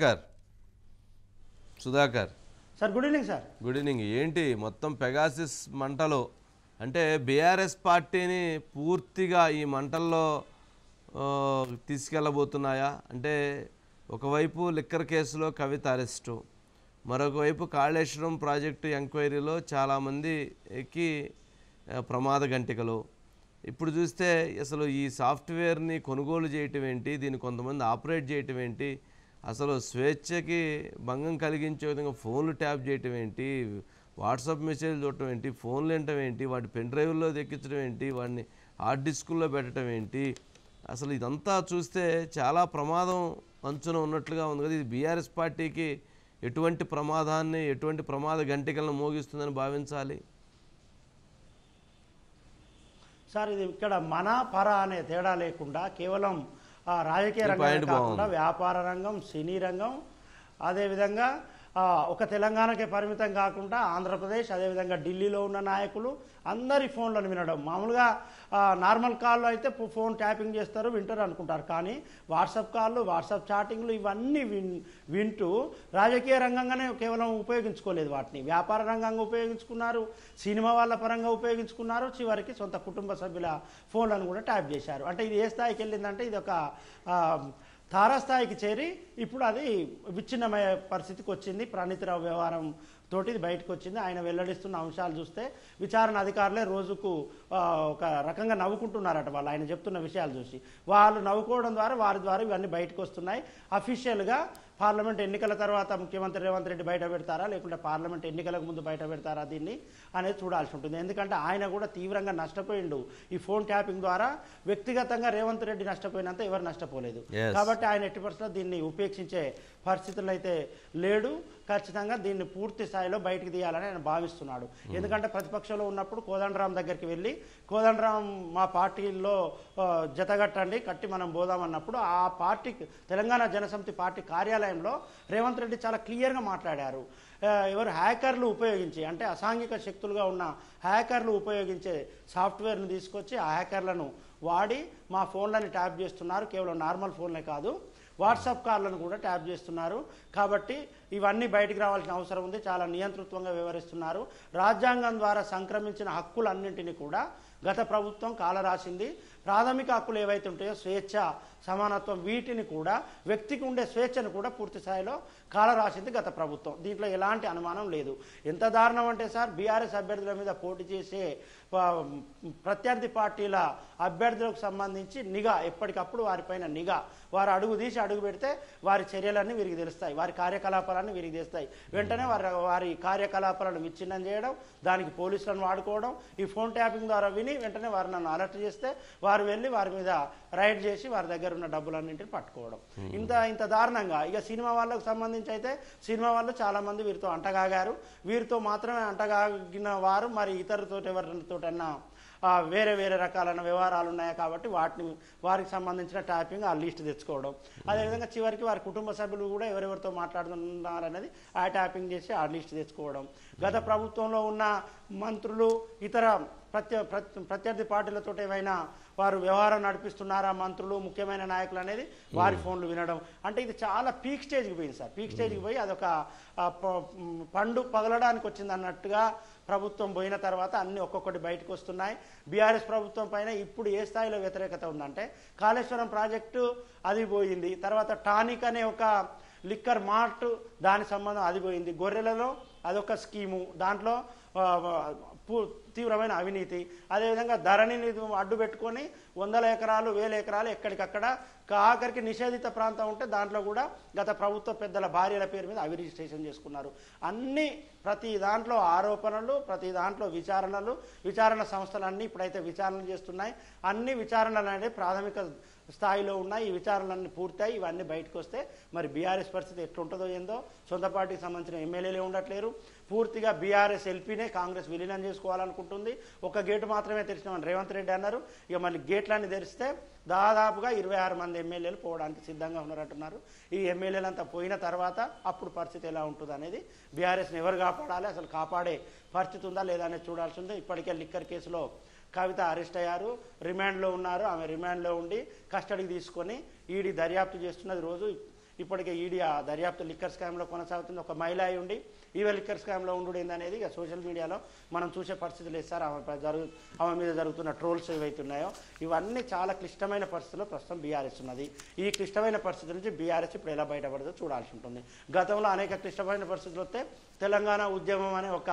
Sudhakar Sudhakar sir good evening sir. Good evening. ఏంటి మొత్తం Pegasus మంటలు అంటే బీఆర్ఎస్ పార్టీని పూర్తిగా ఈ మంటల్లో తీసుకెళ్ళబోతున్నాయా? అంటే ఒకవైపు లిక్కర్ కేసులో కవిత అరెస్టు, మరొక వైపు కాళేశ్వరం ప్రాజెక్టు ఎంక్వైరీలో చాలామందికి ప్రమాద గంటికలు. ఇప్పుడు చూస్తే అసలు ఈ సాఫ్ట్వేర్ని కొనుగోలు చేయటం ఏంటి, దీన్ని కొంతమంది ఆపరేట్ చేయటం ఏంటి, అసలు స్వేచ్ఛకి భంగం కలిగించే విధంగా ఫోన్లు ట్యాప్ చేయటం ఏంటి, వాట్సాప్ మెసేజ్లు చూడటం ఏంటి, ఫోన్లు వినటం ఏంటి, వాటి పెన్ డ్రైవ్లో దెక్కించడం ఏంటి, వాడిని హార్డ్ డిస్కుల్లో పెట్టడం ఏంటి, అసలు ఇదంతా చూస్తే చాలా ప్రమాదం అంచున ఉన్నట్లుగా ఉంది కదా. ఇది బీఆర్ఎస్ పార్టీకి ఎటువంటి ప్రమాదాన్ని, ఎటువంటి ప్రమాద గంటికలను మోగిస్తుందని భావించాలి? సార్ ఇది ఇక్కడ మన పర అనే తేడా లేకుండా కేవలం రాజకీయ రంగం కాకుండా వ్యాపార రంగం, సినీ రంగం, అదేవిధంగా ఒక తెలంగాణకే పరిమితం కాకుండా ఆంధ్రప్రదేశ్, అదేవిధంగా ఢిల్లీలో ఉన్న నాయకులు అందరి ఫోన్లను వినడం. మామూలుగా నార్మల్ కాల్లో అయితే ఫోన్ ట్యాపింగ్ చేస్తారు, వింటారు అనుకుంటారు. కానీ వాట్సాప్ కాళ్ళు, వాట్సాప్ చాటింగ్లు ఇవన్నీ వింటూ రాజకీయ రంగంగానే కేవలం ఉపయోగించుకోలేదు, వాటిని వ్యాపార రంగంగా ఉపయోగించుకున్నారు, సినిమా వాళ్ళ పరంగా ఉపయోగించుకున్నారు, చివరికి సొంత కుటుంబ సభ్యుల ఫోన్లను కూడా ట్యాప్ చేశారు. అంటే ఇది ఏ స్థాయికి వెళ్ళిందంటే ఇది ఒక తారాస్థాయికి చేరి ఇప్పుడు అది విచ్ఛిన్నమయ్యే పరిస్థితికి వచ్చింది. ప్రణీతిరావు వ్యవహారం తోటి ఇది బయటకు వచ్చింది. ఆయన వెల్లడిస్తున్న అంశాలు చూస్తే విచారణ అధికారులే రోజుకు ఒక రకంగా నవ్వుకుంటున్నారట వాళ్ళు ఆయన చెప్తున్న విషయాలు చూసి. వాళ్ళు నవ్వుకోవడం ద్వారా వారి ద్వారా ఇవన్నీ బయటకు వస్తున్నాయి. అఫీషియల్గా పార్లమెంట్ ఎన్నికల తర్వాత ముఖ్యమంత్రి రేవంత్ రెడ్డి బయట పెడతారా, లేకుంటే పార్లమెంట్ ఎన్నికలకు ముందు బయట పెడతారా దీన్ని అనేది చూడాల్సి ఉంటుంది. ఎందుకంటే ఆయన కూడా తీవ్రంగా నష్టపోయిండు ఈ ఫోన్ ట్యాపింగ్ ద్వారా. వ్యక్తిగతంగా రేవంత్ రెడ్డి నష్టపోయినంత ఎవరు నష్టపోలేదు. కాబట్టి ఆయన ఎట్టి పరిస్థితుల్లో దీన్ని ఉపేక్షించే పరిస్థితులు అయితే లేడు. ఖచ్చితంగా దీన్ని పూర్తి స్థాయిలో బయటకు తీయాలని ఆయన భావిస్తున్నాడు. ఎందుకంటే ప్రతిపక్షంలో ఉన్నప్పుడు కోదండరాం దగ్గరికి వెళ్ళి, కోదండరాం మా పార్టీలో జతగట్టండి, కట్టి మనం పోదామన్నప్పుడు ఆ పార్టీ తెలంగాణ జనసమితి పార్టీ కార్యాలయంలో రేవంత్ రెడ్డి చాలా క్లియర్గా మాట్లాడారు. ఎవరు హ్యాకర్లు ఉపయోగించి, అంటే అసాంఘిక శక్తులుగా ఉన్న హ్యాకర్లు ఉపయోగించే సాఫ్ట్వేర్ను తీసుకొచ్చి ఆ హ్యాకర్లను వాడి మా ఫోన్లని ట్యాప్ చేస్తున్నారు. కేవలం నార్మల్ ఫోన్లే కాదు, వాట్సాప్ కాల్లను కూడా ట్యాప్ చేస్తున్నారు. కాబట్టి ఇవన్నీ బయటికి రావాల్సిన అవసరం ఉంది. చాలా నియంతృత్వంగా వ్యవహరిస్తున్నారు. రాజ్యాంగం ద్వారా సంక్రమించిన హక్కులన్నింటినీ కూడా గత ప్రభుత్వం కాలరాసింది. ప్రాథమిక హక్కులు ఏవైతే ఉంటాయో స్వేచ్ఛ, సమానత్వం, వీటిని కూడా వ్యక్తికి ఉండే స్వేచ్ఛను కూడా పూర్తి స్థాయిలో కాలరాసింది గత ప్రభుత్వం. దీంట్లో ఎలాంటి అనుమానం లేదు. ఎంత దారుణం అంటే సార్, బీఆర్ఎస్ అభ్యర్థుల మీద పోటీ చేసే ప్రత్యర్థి పార్టీల అభ్యర్థులకు సంబంధించి నిఘా, ఎప్పటికప్పుడు వారిపైన నిఘా, వారు అడుగు తీసి అడుగు పెడితే వారి చర్యలన్నీ వీరికి తెలుస్తాయి, వారి కార్యకలాపాలన్నీ వీరికి తెలుస్తాయి. వెంటనే వారి కార్యకలాపాలను విచ్ఛిన్నం చేయడం, దానికి పోలీసులను వాడుకోవడం, ఈ ఫోన్ ట్యాపింగ్ ద్వారా విని వెంటనే వారు నన్ను అలర్ట్ చేస్తే వారు వెళ్ళి వారి మీద రైడ్ చేసి వారి దగ్గర ఉన్న డబ్బులన్నింటిని పట్టుకోవడం. ఇంత దారుణంగా. ఇక సినిమా వాళ్ళకు సంబంధించి అయితే సినిమా వాళ్ళు చాలా మంది వీరితో అంటగాగారు. వీరితో మాత్రమే అంటగాగిన వారు మరి ఇతరులతో ఎవరితోటన్నా వేరే వేరే రకాలైన వ్యవహారాలు ఉన్నాయి కాబట్టి వారికి సంబంధించిన ట్యాపింగ్ ఆ లిస్ట్ తెచ్చుకోవడం. అదేవిధంగా చివరికి వారి కుటుంబ సభ్యులు కూడా ఎవరెవరితో మాట్లాడుతున్నారనేది ఆ ట్యాపింగ్ చేసి ఆ లిస్ట్ తెచ్చుకోవడం. గత ప్రభుత్వంలో ఉన్న మంత్రులు, ఇతర ప్రత్యర్థి పార్టీలతో ఏమైనా వారు వ్యవహారం నడిపిస్తున్నారా మంత్రులు, ముఖ్యమైన నాయకులు అనేది వారి ఫోన్లు వినడం. అంటే ఇది చాలా పీక్ స్టేజ్కి పోయింది సార్. పీక్ స్టేజ్కి పోయి అదొక పండు పగలడానికి వచ్చింది అన్నట్టుగా ప్రభుత్వం పోయిన తర్వాత అన్ని ఒక్కొక్కటి బయటకు వస్తున్నాయి. బీఆర్ఎస్ ప్రభుత్వం పైన ఇప్పుడు ఏ స్థాయిలో వ్యతిరేకత ఉందంటే, కాళేశ్వరం ప్రాజెక్టు అది పోయింది, తర్వాత టానిక్ అనే ఒక లిక్కర్ మార్ట్ దాని సంబంధం అది పోయింది, గొర్రెలలో అదొక స్కీము, దాంట్లో తీవ్రమైన అవినీతి, అదేవిధంగా ధరణిని అడ్డు పెట్టుకొని 100 ఎకరాలు 1000 ఎకరాలు ఎక్కడికక్కడ ఆఖరికి నిషేధిత ప్రాంతం ఉంటే దాంట్లో కూడా గత ప్రభుత్వ పెద్దల భార్యల పేరు మీద అవి రిజిస్ట్రేషన్ చేసుకున్నారు. అన్ని ప్రతి దాంట్లో ఆరోపణలు, ప్రతి దాంట్లో విచారణ సంస్థలన్నీ ఇప్పుడైతే విచారణలు చేస్తున్నాయి. అన్ని విచారణలు అనేది ప్రాథమిక స్థాయిలో ఉన్నాయి. ఈ విచారణలన్నీ పూర్తయి ఇవన్నీ బయటకు వస్తే మరి బీఆర్ఎస్ పరిస్థితి ఎట్లుంటుందో ఏందో. సొంత పార్టీకి సంబంధించిన ఎమ్మెల్యేలే ఉండట్లేరు. పూర్తిగా బీఆర్ఎస్ ఎల్పీనే కాంగ్రెస్ విలీనం చేసుకోవాలనుకుంటుంది. ఒక గేటు మాత్రమే తెరిచినామని రేవంత్ రెడ్డి అన్నారు. ఇక మళ్ళీ గేట్లన్నీ తెరిస్తే దాదాపుగా 26 మంది ఎమ్మెల్యేలు పోవడానికి సిద్ధంగా ఉన్నారంటున్నారు. ఈ ఎమ్మెల్యేలంతా పోయిన తర్వాత అప్పుడు పరిస్థితి ఎలా ఉంటుంది అనేది, బీఆర్ఎస్ని ఎవరు కాపాడాలి, అసలు కాపాడే పరిస్థితి ఉందా లేదా అనేది చూడాల్సి ఉంది. ఇప్పటికే లిక్కర్ కేసులో కవిత అరెస్ట్ అయ్యారు, రిమాండ్లో ఉన్నారు. ఆమె రిమాండ్లో ఉండి కస్టడీకి తీసుకొని ఈడీ దర్యాప్తు చేస్తున్నది. రోజు ఇప్పటికే ఈడీ ఆ దర్యాప్తు లిక్కర్ స్కామ్లో కొనసాగుతుంది. ఒక మహిళ అయి ఉండి ఈవె లిక్కర్ స్కామ్లో ఉండు ఏందనేది ఇక సోషల్ మీడియాలో మనం చూసే పరిస్థితి లేదు సార్. ఆమె మీద జరుగుతున్న ట్రోల్స్ ఏవైతున్నాయో ఇవన్నీ చాలా క్లిష్టమైన పరిస్థితుల్లో ప్రస్తుతం బీఆర్ఎస్ ఉన్నది. ఈ క్లిష్టమైన పరిస్థితుల నుంచి బీఆర్ఎస్ ఇప్పుడు ఎలా బయటపడదో చూడాల్సి ఉంటుంది. గతంలో అనేక క్లిష్టమైన పరిస్థితులు వస్తే తెలంగాణ ఉద్యమం అనే ఒక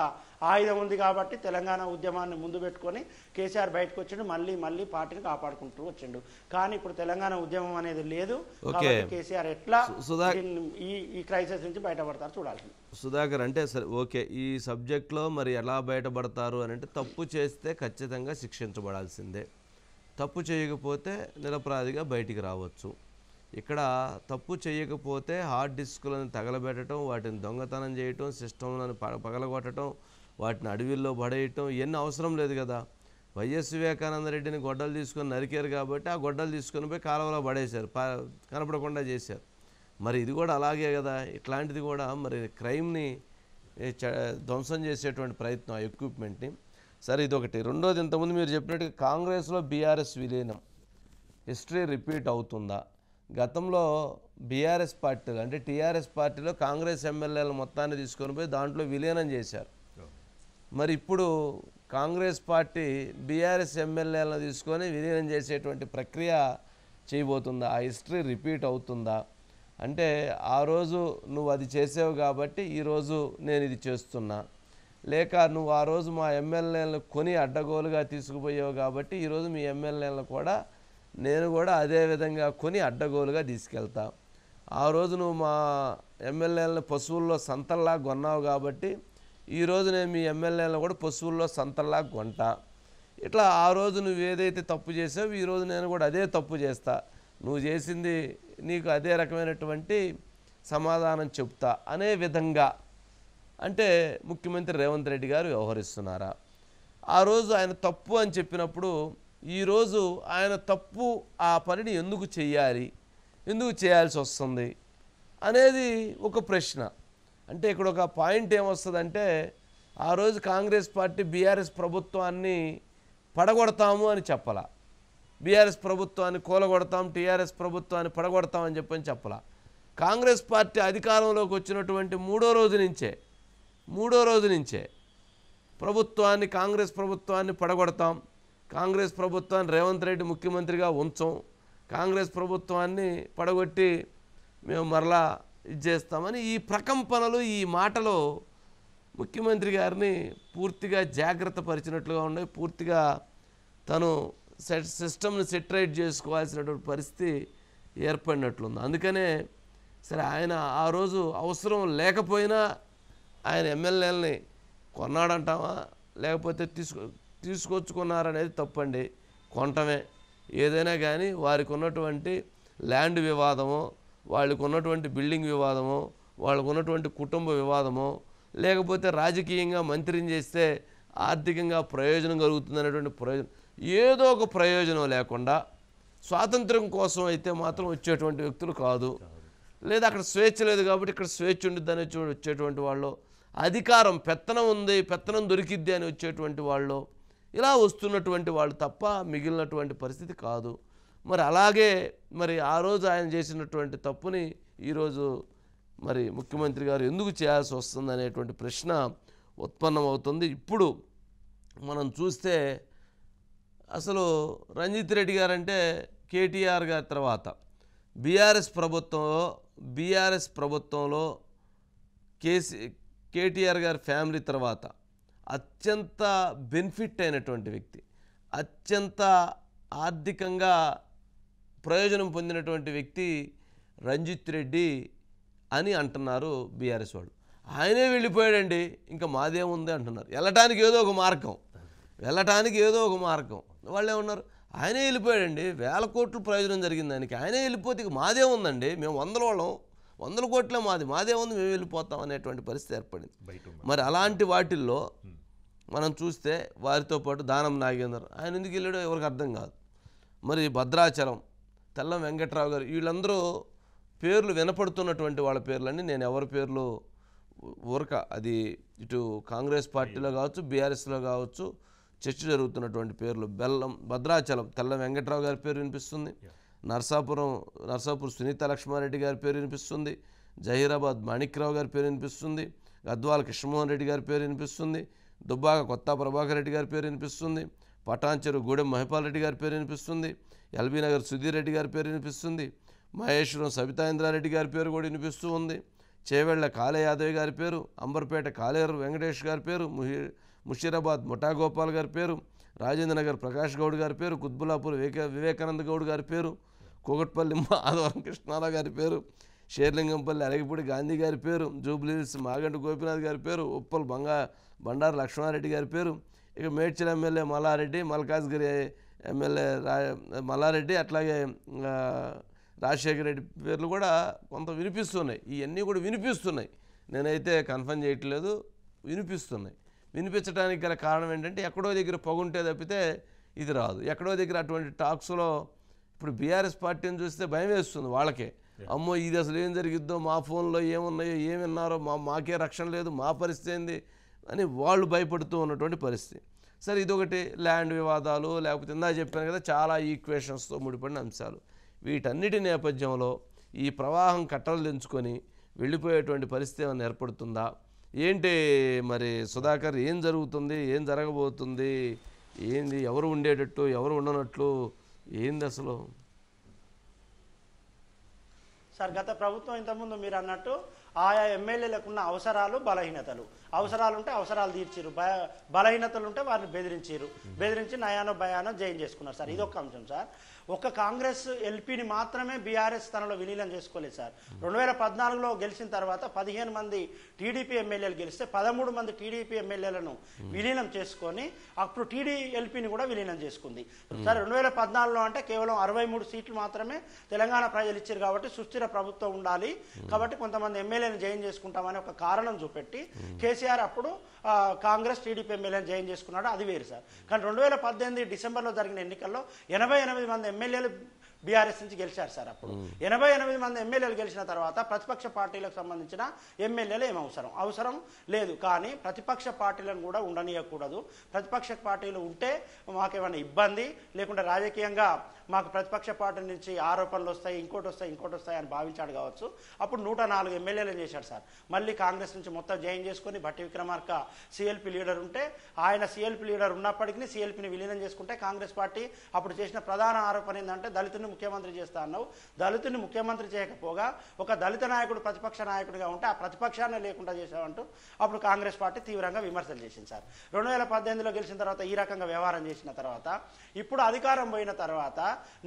ఆయుధం ఉంది కాబట్టి తెలంగాణ ఉద్యమాన్ని ముందు పెట్టుకొని కేసీఆర్ బయటకు వచ్చిండు, మళ్ళీ పార్టీని కాపాడుకుంటూ వచ్చిండు. కానీ ఇప్పుడు తెలంగాణ ఉద్యమం అనేది లేదు కాబట్టి కేసీఆర్ ఎట్లా ఈ క్రైసిస్ నుంచి బయటపడతారు చూడాల్సింది. సుధాకర్ అంటే సరే ఓకే, ఈ సబ్జెక్ట్లో మరి ఎలా బయటపడతారు అని అంటే తప్పు చేస్తే ఖచ్చితంగా శిక్షించబడాల్సిందే, తప్పు చేయకపోతే నిరపరాధిగా బయటికి రావచ్చు. ఇక్కడ తప్పు చేయకపోతే హార్డ్ డిస్కులను తగలబెట్టడం, వాటిని దొంగతనం చేయటం, సిస్టంలను పగలగొట్టడం, వాటిని అడవిల్లో పడేయటం ఇవన్నీ అవసరం లేదు కదా. వైఎస్ వివేకానంద రెడ్డిని గొడ్డలు తీసుకొని నరికారు కాబట్టి ఆ గొడ్డలు తీసుకొని పోయి కాలువలో పడేశారు, కనపడకుండా చేశారు. మరి ఇది కూడా అలాగే కదా. ఇట్లాంటిది కూడా మరి క్రైమ్ని ధ్వంసం చేసేటువంటి ప్రయత్నం ఆ ఎక్విప్మెంట్ని. సరే ఇదొకటి. రెండోది, ఇంతకుముందు మీరు చెప్పినట్టుగా కాంగ్రెస్లో బీఆర్ఎస్ విలీనం హిస్టరీ రిపీట్ అవుతుందా? గతంలో బీఆర్ఎస్ పార్టీలో అంటే టీఆర్ఎస్ పార్టీలో కాంగ్రెస్ ఎమ్మెల్యేలు మొత్తాన్ని తీసుకొని పోయి దాంట్లో విలీనం చేశారు. మరి ఇప్పుడు కాంగ్రెస్ పార్టీ బీఆర్ఎస్ ఎమ్మెల్యేలను తీసుకొని విలీనం చేసేటువంటి ప్రక్రియ చేయబోతుందా? ఆ హిస్టరీ రిపీట్ అవుతుందా? అంటే ఆ రోజు నువ్వు అది చేసావు కాబట్టి ఈరోజు నేను ఇది చేస్తున్నా, లేక నువ్వు ఆ రోజు మా ఎమ్మెల్యేలను కొని అడ్డగోలుగా తీసుకుపోయావు కాబట్టి ఈరోజు మీ ఎమ్మెల్యేలను కూడా నేను కూడా అదే విధంగా కొని అడ్డగోలుగా తీసుకెళ్తా. ఆ రోజు నువ్వు మా ఎమ్మెల్యేలను పశువుల్లో సంతల్లా కొన్నావు కాబట్టి ఈరోజు నేను మీ ఎమ్మెల్యేలను కూడా పశువుల్లో సంతల్లా కొంటా. ఇట్లా ఆ రోజు నువ్వు ఏదైతే తప్పు చేసావు ఈరోజు నేను కూడా అదే తప్పు చేస్తా, నువ్వు చేసింది నీకు అదే రకమైనటువంటి సమాధానం చెప్తా అనే విధంగా అంటే ముఖ్యమంత్రి రేవంత్ రెడ్డి గారు వ్యవహరిస్తున్నారా? ఆ రోజు ఆయన తప్పు అని చెప్పినప్పుడు ఈరోజు ఆయన తప్పు ఆ పనిని ఎందుకు చేయాలి, ఎందుకు చేయాల్సి వస్తుంది అనేది ఒక ప్రశ్న. అంటే ఇక్కడ ఒక పాయింట్ ఏమొస్తుందంటే ఆ రోజు కాంగ్రెస్ పార్టీ బీఆర్ఎస్ ప్రభుత్వాన్ని పడగొడతాము అని చెప్పాల, బీఆర్ఎస్ ప్రభుత్వాన్ని కూలగొడతాం, టీఆర్ఎస్ ప్రభుత్వాన్ని పడగొడతామని చెప్పని చెప్పాల. కాంగ్రెస్ పార్టీ అధికారంలోకి వచ్చినటువంటి మూడో రోజు నుంచే ప్రభుత్వాన్ని కాంగ్రెస్ ప్రభుత్వాన్ని పడగొడతాం, కాంగ్రెస్ ప్రభుత్వాన్ని రేవంత్ రెడ్డి ముఖ్యమంత్రిగా ఉంచం, కాంగ్రెస్ ప్రభుత్వాన్ని పడగొట్టి మేము మరలా ఇది చేస్తామని ఈ ప్రకంపనలు ఈ మాటలు ముఖ్యమంత్రి గారిని పూర్తిగా జాగ్రత్త పరిచినట్లుగా ఉన్నాయి. పూర్తిగా తను సిస్టమ్ని సెటరైట్ చేసుకోవాల్సినటువంటి పరిస్థితి ఏర్పడినట్లుంది. అందుకనే సరే ఆయన ఆ రోజు అవసరం లేకపోయినా ఆయన ఎమ్మెల్యేలని కొన్నాడంటావా లేకపోతే తీసుకొచ్చుకున్నారనేది తప్పండి, కొనటమే. ఏదైనా కానీ వారికి ఉన్నటువంటి ల్యాండ్ వివాదమో, వాళ్ళకు ఉన్నటువంటి బిల్డింగ్ వివాదమో, వాళ్ళకు ఉన్నటువంటి కుటుంబ వివాదమో, లేకపోతే రాజకీయంగా మంత్రిని చేస్తే ఆర్థికంగా ప్రయోజనం కలుగుతుందనేటువంటి ప్రయోజనం, ఏదో ఒక ప్రయోజనం లేకుండా స్వాతంత్రం కోసం అయితే మాత్రం వచ్చేటువంటి వ్యక్తులు కాదు. లేదా అక్కడ స్వేచ్ఛ లేదు కాబట్టి ఇక్కడ స్వేచ్ఛ ఉండిద్దని వచ్చేటువంటి వాళ్ళు, అధికారం పెత్తనం ఉంది పెత్తనం దొరికిద్ది అని వచ్చేటువంటి వాళ్ళు, ఇలా వస్తున్నటువంటి వాళ్ళు తప్ప మిగిలినటువంటి పరిస్థితి కాదు. మరి అలాగే మరి ఆ రోజు ఆయన చేసినటువంటి తప్పుని ఈరోజు మరి ముఖ్యమంత్రి గారు ఎందుకు చేయాల్సి వస్తుంది అనేటువంటి ప్రశ్న ఉత్పన్నమవుతుంది. ఇప్పుడు మనం చూస్తే అసలు రంజిత్ రెడ్డి గారు అంటే కేటీఆర్ గారి తర్వాత బీఆర్ఎస్ ప్రభుత్వంలో కేటీఆర్ గారి ఫ్యామిలీ తర్వాత అత్యంత బెనిఫిట్ అయినటువంటి వ్యక్తి, అత్యంత ఆర్థికంగా ప్రయోజనం పొందినటువంటి వ్యక్తి రంజిత్ రెడ్డి అని అంటున్నారు బీఆర్ఎస్ వాళ్ళు. ఆయనే వెళ్ళిపోయాడండి, ఇంకా మాదేముంది అంటున్నారు. వెళ్ళటానికి ఏదో ఒక మార్గం వాళ్ళు ఏమన్నారు, ఆయనే వెళ్ళిపోయాడండి, 1000 కోట్లు ప్రయోజనం జరిగింది దానికి, ఆయనే వెళ్ళిపోతే ఇక మాదే ఉందండి, మేము 100 కోట్లే మాదే ఉంది, మేము వెళ్ళిపోతాం అనేటువంటి పరిస్థితి ఏర్పడింది. మరి అలాంటి వాటిల్లో మనం చూస్తే వారితో పాటు దానం నాగేందర్, ఆయన ఎందుకు వెళ్ళాడో ఎవరికి అర్థం కాదు. మరి భద్రాచలం, తెల్లం వెంకట్రావు గారు, వీళ్ళందరూ పేర్లు వినపడుతున్నటువంటి వాళ్ళ పేర్లన్నీ నేను ఎవరి పేర్లు అది ఇటు కాంగ్రెస్ పార్టీలో కావచ్చు బీఆర్ఎస్లో కావచ్చు చర్చ జరుగుతున్నటువంటి పేర్లు. భద్రాచలం తెల్లం వెంకట్రావు గారి పేరు వినిపిస్తుంది, నర్సాపూర్ సునీత లక్ష్మారెడ్డి గారి పేరు వినిపిస్తుంది, జహీరాబాద్ మాణిక్రావు గారి పేరు వినిపిస్తుంది, గద్వాల కృష్ణమోహన్ రెడ్డి గారి పేరు వినిపిస్తుంది, దుబ్బాక కొత్త ప్రభాకర్ రెడ్డి గారి పేరు వినిపిస్తుంది, పటాన్చెరు గూడెం మహిపాల్ రెడ్డి గారి పేరు వినిపిస్తుంది, ఎల్బీ నగర్ సుధీర్ రెడ్డి గారి పేరు వినిపిస్తుంది, మహేశ్వరం సబితాయింద్రారెడ్డి గారి పేరు కూడా వినిపిస్తూ ఉంది, చేవెళ్ల కాళే యాదవ్ గారి పేరు, అంబర్పేట కాళేరు వెంకటేష్ గారి పేరు, ముషీరాబాద్ ముఠాగోపాల్ గారి పేరు, రాజేంద్రనగర్ ప్రకాష్ గౌడ్ గారి పేరు, కుత్బులాపూర్ వివేకానంద గౌడ్ గారి పేరు, కూకట్పల్లి మాధవరం కృష్ణారావు గారి పేరు, షేర్లింగంపల్లి అరగిపూడి గాంధీ గారి పేరు, జూబ్లీహిల్స్ మాగంటి గోపీనాథ్ గారి పేరు, ఉప్పల్ బండారు లక్ష్మారెడ్డి గారి పేరు, ఇక మేడ్చల్ ఎమ్మెల్యే మల్లారెడ్డి, మల్కాజ్గిరి ఎమ్మెల్యే మల్లారెడ్డి, అట్లాగే రాజశేఖర రెడ్డి పేర్లు కూడా కొంత వినిపిస్తున్నాయి. ఇవన్నీ కూడా వినిపిస్తున్నాయి, నేనైతే కన్ఫర్మ్ చేయట్లేదు, వినిపిస్తున్నాయి. వినిపించడానికి గల కారణం ఏంటంటే ఎక్కడో దగ్గర పొగుంటే తప్పితే ఇది రాదు. ఎక్కడో దగ్గర అటువంటి టాక్స్లో ఇప్పుడు బీఆర్ఎస్ పార్టీని చూస్తే భయం వేస్తుంది వాళ్ళకే. అమ్మో ఇది అసలు ఏం జరిగిద్దో, మా ఫోన్లో ఏమున్నాయో ఏమి విన్నారో, మాకే రక్షణ లేదు, మా పరిస్థితి ఏంది అని వాళ్ళు భయపడుతూ ఉన్నటువంటి పరిస్థితి. సరే, ఇదొకటి ల్యాండ్ వివాదాలు, లేకపోతే ఇందా చెప్పాను కదా చాలా ఈక్వేషన్స్తో ముడిపడిన అంశాలు. వీటన్నిటి నేపథ్యంలో ఈ ప్రవాహం కట్టలు తెంచుకొని వెళ్ళిపోయేటువంటి పరిస్థితి ఏమైనా ఏర్పడుతుందా ఏంటి? మరి సుధాకర్, ఏం జరుగుతుంది, ఏం జరగబోతుంది, ఏంది, ఎవరు ఉండేటట్టు ఎవరు ఉండనట్లు, ఏంది అసలు? సార్, గత ప్రభుత్వం ఇంతకుముందు మీరు అన్నట్టు ఆయా ఎమ్మెల్యేలకు ఉన్న అవసరాలు బలహీనతలు, అవసరాలు ఉంటే అవసరాలు తీర్చిరు, బలహీనతలు ఉంటే వారిని బెదిరించి నయానో భయానో జైన్ చేసుకున్నారు సార్. ఇదొక అంశం సార్. ఒక కాంగ్రెస్ ఎల్పీని మాత్రమే బీఆర్ఎస్ తనలో విలీనం చేసుకోలేదు సార్. 2014లో గెలిచిన తర్వాత 15 మంది టీడీపీ ఎమ్మెల్యేలు గెలిస్తే 13 మంది టీడీపీ ఎమ్మెల్యేలను విలీనం చేసుకొని అప్పుడు టీడీఎల్పీని కూడా విలీనం చేసుకుంది సార్. 2014లో అంటే కేవలం 63 సీట్లు మాత్రమే తెలంగాణ ప్రజలు ఇచ్చారు కాబట్టి సుస్థిర ప్రభుత్వం ఉండాలి కాబట్టి కొంతమంది ఎమ్మెల్యేలను జాయిన్ చేసుకుంటామని ఒక కారణం చూపెట్టి కేసీఆర్ అప్పుడు కాంగ్రెస్ టీడీపీ ఎమ్మెల్యేలను జాయిన్ చేసుకున్నాడు, అది వేరు సార్. కానీ 2018 డిసెంబర్లో జరిగిన ఎన్నికల్లో 88 మంది ఎమ్మెల్యేలు బీఆర్ఎస్ నుంచి గెలిచారు సార్. అప్పుడు 88 మంది ఎమ్మెల్యేలు గెలిచిన తర్వాత ప్రతిపక్ష పార్టీలకు సంబంధించిన ఎమ్మెల్యేలు అవసరం లేదు. కానీ ప్రతిపక్ష పార్టీలను కూడా ఉండనీయకూడదు. ప్రతిపక్ష పార్టీలు ఉంటే మాకేమైనా ఇబ్బంది, లేకుంటే రాజకీయంగా మాకు ప్రతిపక్ష పార్టీ నుంచి ఆరోపణలు వస్తాయి, ఇంకోటి వస్తాయి అని భావించాడు కావచ్చు. అప్పుడు 104 ఎమ్మెల్యేలు చేశాడు సార్. మళ్ళీ కాంగ్రెస్ నుంచి మొత్తం జాయిన్ చేసుకుని భట్టి విక్రమార్క సిఎల్పి లీడర్ ఉంటే ఆయన సిఎల్పి లీడర్ ఉన్నప్పటికీ సిఎల్పిని విలీనం చేసుకుంటే కాంగ్రెస్ పార్టీ అప్పుడు చేసిన ప్రధాన ఆరోపణ ఏంటంటే దళితుని ముఖ్యమంత్రి చేస్తా అన్నావు, దళితుని ముఖ్యమంత్రి చేయకపోగా ఒక దళిత నాయకుడు ప్రతిపక్ష నాయకుడిగా ఉంటే ఆ ప్రతిపక్షాన్ని లేకుండా చేశావంటూ అప్పుడు కాంగ్రెస్ పార్టీ తీవ్రంగా విమర్శలు చేసింది సార్. 2018లో గెలిచిన తర్వాత ఈ రకంగా వ్యవహారం చేసిన తర్వాత ఇప్పుడు అధికారం పోయిన తర్వాత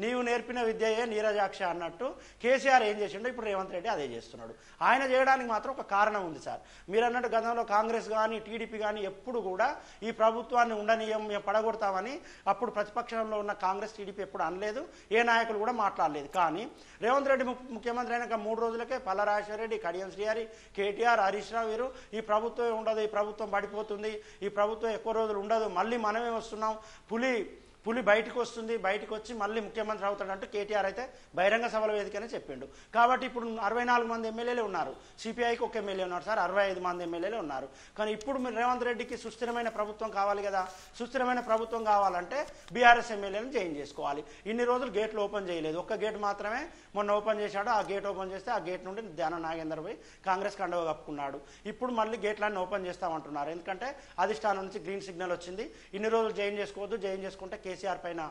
నీవు నేర్పిన విద్యయే నీరజాక్ష అన్నట్టు కేసీఆర్ ఏం చేసిండో ఇప్పుడు రేవంత్ రెడ్డి అదే చేస్తున్నాడు. ఆయన చేయడానికి మాత్రం ఒక కారణం ఉంది సార్. మీరు అన్నట్టు గతంలో కాంగ్రెస్ కానీ టీడీపీ కానీ ఎప్పుడు కూడా ఈ ప్రభుత్వాన్ని ఉండనీయం, మేము పడగొడతామని అప్పుడు ప్రతిపక్షంలో ఉన్న కాంగ్రెస్ టీడీపీ ఎప్పుడు అనలేదు, ఏ నాయకులు కూడా మాట్లాడలేదు. కానీ రేవంత్ రెడ్డి ముఖ్యమంత్రి అయినాక 3 రోజులకే పల్లా రాజశేఖర రెడ్డి, కడియం శ్రీహరి, కేటీఆర్, హరీష్ రావు వీరు ఈ ప్రభుత్వం ఉండదు, ఈ ప్రభుత్వం పడిపోతుంది, ఈ ప్రభుత్వం ఎక్కువ రోజులు ఉండదు, మళ్ళీ మనమే వస్తున్నాం, పులి బయటకు వస్తుంది, బయటకు వచ్చి మళ్ళీ ముఖ్యమంత్రి అవుతాడంటూ కేటీఆర్ అయితే బహిరంగ సభల వేదికనే చెప్పిండు. కాబట్టి ఇప్పుడు 64 మంది ఎమ్మెల్యేలు ఉన్నారు, సిపిఐకి ఒక ఎమ్మెల్యే ఉన్నారు సార్, 65 మంది ఎమ్మెల్యేలు ఉన్నారు. కానీ ఇప్పుడు మీరు రేవంత్ రెడ్డికి సుస్థిరమైన ప్రభుత్వం కావాలి కదా, సుస్థిరమైన ప్రభుత్వం కావాలంటే బీఆర్ఎస్ ఎమ్మెల్యేలను జాయిన్ చేసుకోవాలి. ఇన్ని రోజులు గేట్లు ఓపెన్ చేయలేదు, ఒక్క గేట్ మాత్రమే మొన్న ఓపెన్ చేశాడు. ఆ గేట్ ఓపెన్ చేస్తే ఆ గేట్ నుండి ధ్యానం నాగేందర్ పోయి కాంగ్రెస్ కండవ కప్పుకున్నాడు. ఇప్పుడు మళ్ళీ గేట్లన్నీ ఓపెన్ చేస్తామంటున్నారు, ఎందుకంటే అధిష్టానం నుంచి గ్రీన్ సిగ్నల్ వచ్చింది. ఇన్ని రోజులు జాయిన్ చేసుకోవద్దు, జాయిన్ చేసుకుంటే కేసీఆర్ పైన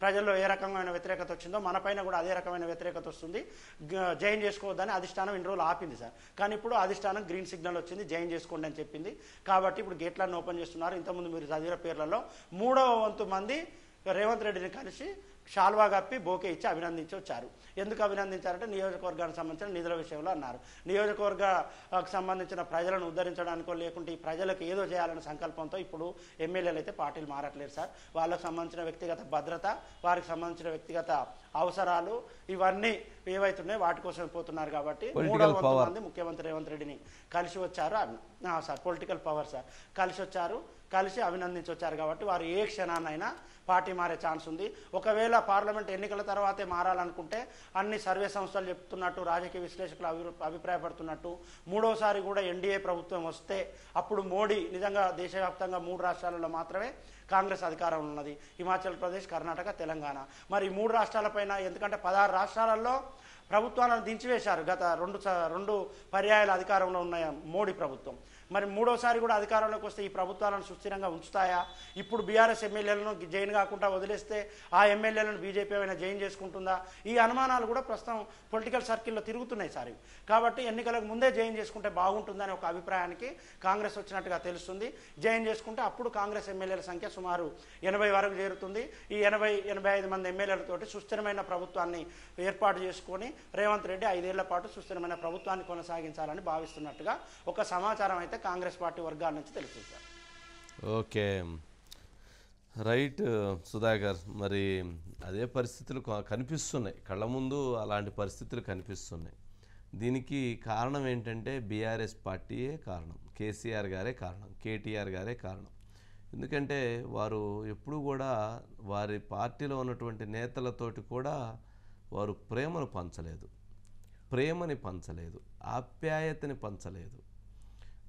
ప్రజల్లో ఏ రకమైన వ్యతిరేకత వచ్చిందో మన పైన కూడా అదే రకమైన వ్యతిరేకత వస్తుంది, జాయిన్ చేసుకోవద్దని అధిష్టానం ఇన్ని రోజులు ఆపింది సార్. కానీ ఇప్పుడు అధిష్టానం గ్రీన్ సిగ్నల్ వచ్చింది, జాయిన్ చేసుకోండి అని చెప్పింది. కాబట్టి ఇప్పుడు గేట్లన్నీ ఓపెన్ చేస్తున్నారు. ఇంతకుముందు మీరు చదివిన పేర్లలో 3వ వంతు మంది రేవంత్ రెడ్డిని కలిసి షాల్వా కప్పి బోకే ఇచ్చి అభినందించి వచ్చారు. ఎందుకు అభినందించారంటే నియోజకవర్గానికి సంబంధించిన నిధుల విషయంలో అన్నారు. నియోజకవర్గానికి సంబంధించిన ప్రజలను ఉద్ధరించడానికో లేకుంటే ఈ ప్రజలకు ఏదో చేయాలనే సంకల్పంతో ఇప్పుడు ఎమ్మెల్యేలు అయితే పార్టీలు మారట్లేదు సార్. వాళ్ళకు సంబంధించిన వ్యక్తిగత భద్రత, వారికి సంబంధించిన వ్యక్తిగత అవసరాలు ఇవన్నీ ఏవైతున్నాయో వాటి కోసం పోతున్నారు. కాబట్టి 3వ వంతు మంది ముఖ్యమంత్రి రేవంత్ రెడ్డిని కలిసి వచ్చారు సార్. పొలిటికల్ పవర్ సార్ కలిసి వచ్చారు. కలిసి అభినందించొచ్చారు కాబట్టి వారు ఏ క్షణాన్నైనా పార్టీ మారే ఛాన్స్ ఉంది. ఒకవేళ పార్లమెంట్ ఎన్నికల తర్వాతే మారాలనుకుంటే అన్ని సర్వే సంస్థలు చెప్తున్నట్టు, రాజకీయ విశ్లేషకులు అభిప్రాయపడుతున్నట్టు మూడోసారి కూడా ఎన్డీఏ ప్రభుత్వం వస్తే అప్పుడు మోడీ నిజంగా దేశవ్యాప్తంగా 3 రాష్ట్రాలలో మాత్రమే కాంగ్రెస్ అధికారం ఉన్నది, హిమాచల్ ప్రదేశ్, కర్ణాటక, తెలంగాణ. మరి ఈ 3 రాష్ట్రాలపైన, ఎందుకంటే 16 రాష్ట్రాలలో ప్రభుత్వాలను దించివేశారు గత 2 పర్యాయాల అధికారంలో ఉన్న మోడీ ప్రభుత్వం. మరి మూడోసారి కూడా అధికారంలోకి వస్తే ఈ ప్రభుత్వాలను సుస్థిరంగా ఉంచుతాయా? ఇప్పుడు బీఆర్ఎస్ ఎమ్మెల్యేలను జైన్ కాకుండా వదిలేస్తే ఆ ఎమ్మెల్యేలను బీజేపీ అయినా జైన్ చేసుకుంటుందా? ఈ అనుమానాలు కూడా ప్రస్తుతం పొలిటికల్ సర్కిల్లో తిరుగుతున్నాయి సార్. కాబట్టి ఎన్నికలకు ముందే జైన్ చేసుకుంటే బాగుంటుందని ఒక అభిప్రాయానికి కాంగ్రెస్ వచ్చినట్టుగా తెలుస్తుంది. జైన్ చేసుకుంటే అప్పుడు కాంగ్రెస్ ఎమ్మెల్యేల సంఖ్య సుమారు 80 వరకు చేరుతుంది. ఈ 80-85 మంది ఎమ్మెల్యేలతోటి సుస్థిరమైన ప్రభుత్వాన్ని ఏర్పాటు చేసుకొని రేవంత్ రెడ్డి 5 ఏళ్ల పాటు సుస్థిరమైన ప్రభుత్వాన్ని కొనసాగించాలని భావిస్తున్నట్టుగా ఒక సమాచారం అయితే కాంగ్రెస్ పార్టీ వర్గాల నుంచి తెలుస్తుంది సార్. Okay, right Sudhakar. మరి అదే పరిస్థితులు కనిపిస్తున్నాయి కళ్ళ ముందు, అలాంటి పరిస్థితులు కనిపిస్తున్నాయి. దీనికి కారణం ఏంటంటే బీఆర్ఎస్ పార్టీయే కారణం, కేసీఆర్ గారే కారణం, కేటీఆర్ గారే కారణం. ఎందుకంటే వారు ఎప్పుడు కూడా వారి పార్టీలో ఉన్నటువంటి నేతలతోటి కూడా వారు ప్రేమను పంచలేదు, ప్రేమని పంచలేదు, ఆప్యాయతని పంచలేదు.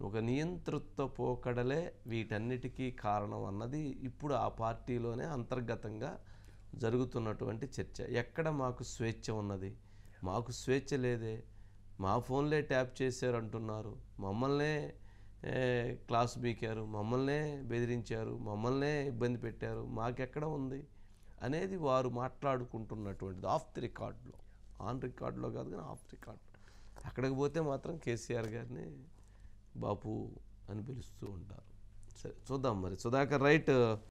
ఒక నియంతృత్వ పోకడలే వీటన్నిటికీ కారణం అన్నది ఇప్పుడు ఆ పార్టీలోనే అంతర్గతంగా జరుగుతున్నటువంటి చర్చ. ఎక్కడ మాకు స్వేచ్ఛ ఉన్నది? మాకు స్వేచ్ఛ లేదే, మా ఫోన్లే ట్యాప్ చేశారు అంటున్నారు, మమ్మల్నే క్లాస్ బీకారు, మమ్మల్నే బెదిరించారు, మమ్మల్నే ఇబ్బంది పెట్టారు, మాకెక్కడ ఉంది అనేది వారు మాట్లాడుకుంటున్నటువంటిది ఆఫ్ ది రికార్డులో. ఆన్ రికార్డులో కాదు కానీ ఆఫ్ రికార్డ్. అక్కడికి పోతే మాత్రం కేసీఆర్ గారిని బాపు అని పిలుస్తూ ఉంటారు. సరే, చూద్దాం మరి. సుధాకర్, రైట్.